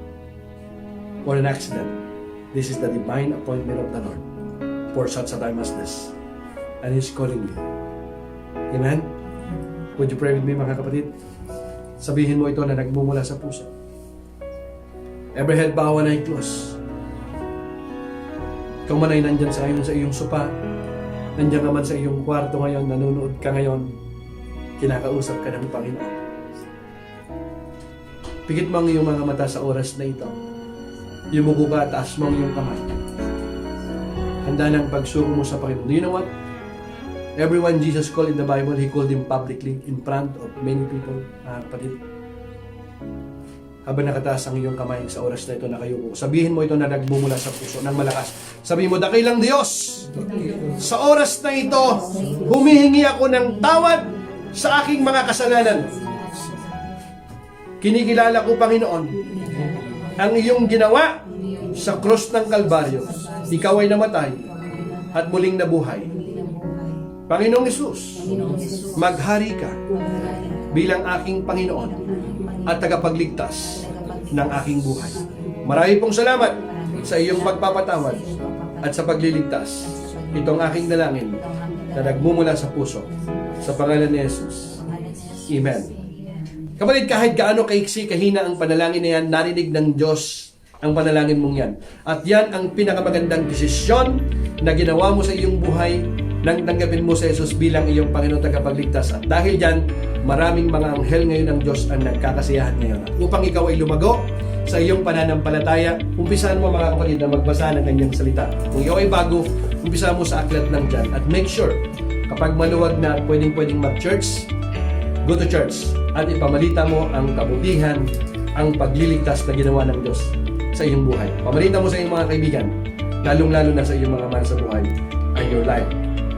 or an accident. This is the divine appointment of the Lord for such a time as this. And He's calling you. Amen? Would you pray with me, mga kapatid? Sabihin mo ito na nagmumula sa puso. Every head bow and eye close. Ikaw man ay nandyan sa iyong sopa, nandyan ka man sa iyong kwarto ngayon, nanonood ka ngayon, kinakausap ka ng Panginoon. Pikit mo ang iyong mga mata sa oras na ito. Yumuko ka, taas mo ang iyong kamay. Handa ng pagsuko mo sa Panginoon. Do you know what? Everyone Jesus called in the Bible, He called him publicly in front of many people. Kapatid, habang nakataas ang iyong kamay sa oras na ito nakayuko, sabihin mo ito na nagmumula sa puso ng malakas. Sabihin mo, dakilang Diyos, sa oras na ito, humihingi ako ng tawad sa aking mga kasalanan. Kinikilala ko, Panginoon, ang iyong ginawa sa krus ng Kalbaryo. Ikaw ay namatay at muling nabuhay. Panginoong Hesus, maghari ka bilang aking Panginoon at tagapagligtas ng aking buhay. Marami pong salamat sa iyong pagpapatawad at sa pagliligtas. Itong aking dalangin na nagmumula sa puso. Sa pangalan ni Jesus. Amen. Kapatid, kahit gaano kaiksi, kahina ang panalangin na yan, narinig ng Diyos ang panalangin mong yan. At yan ang pinakamagandang desisyon na ginawa mo sa iyong buhay nang tanggapin mo sa Jesus bilang iyong Panginoon tagapagligtas. At dahil dyan, maraming mga anghel ngayon ng Diyos ang nagkakasiyahan ngayon. At upang ikaw ay lumago sa iyong pananampalataya, umpisahan mo, mga kapatid, na magbasa ng kanyang salita. Kung ikaw ay bago, umpisahan mo sa aklat ng John. At make sure, kapag maluwag na pwedeng mag-church, go to church. At ipamalita mo ang kabutihan, ang pagliligtas na ginawa ng Diyos sa iyong buhay. Pamalita mo sa iyong mga kaibigan, lalong-lalo na sa iyong mga mahal sa buhay, and your life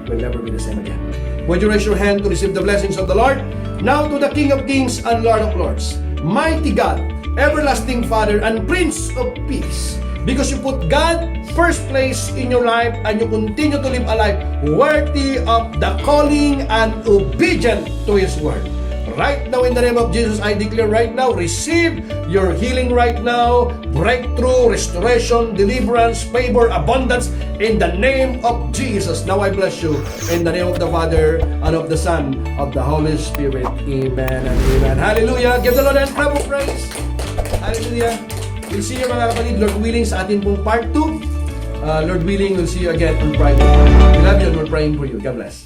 will never be the same again. Would you raise your hand to receive the blessings of the Lord? Now to the King of Kings and Lord of Lords, mighty God, everlasting Father, and Prince of Peace. Because you put God first place in your life and you continue to live a life worthy of the calling and obedient to His Word. Right now, in the name of Jesus, I declare right now, receive your healing right now, breakthrough, restoration, deliverance, favor, abundance, in the name of Jesus. Now I bless you in the name of the Father, and of the Son, of the Holy Spirit. Amen and amen. Hallelujah. Give the Lord and clap of praise. Hallelujah. We'll see you, mga kapatid, Lord willing, sa ating pong part 2. Lord willing, we'll see you again on Friday. We love you and we're praying for you. God bless.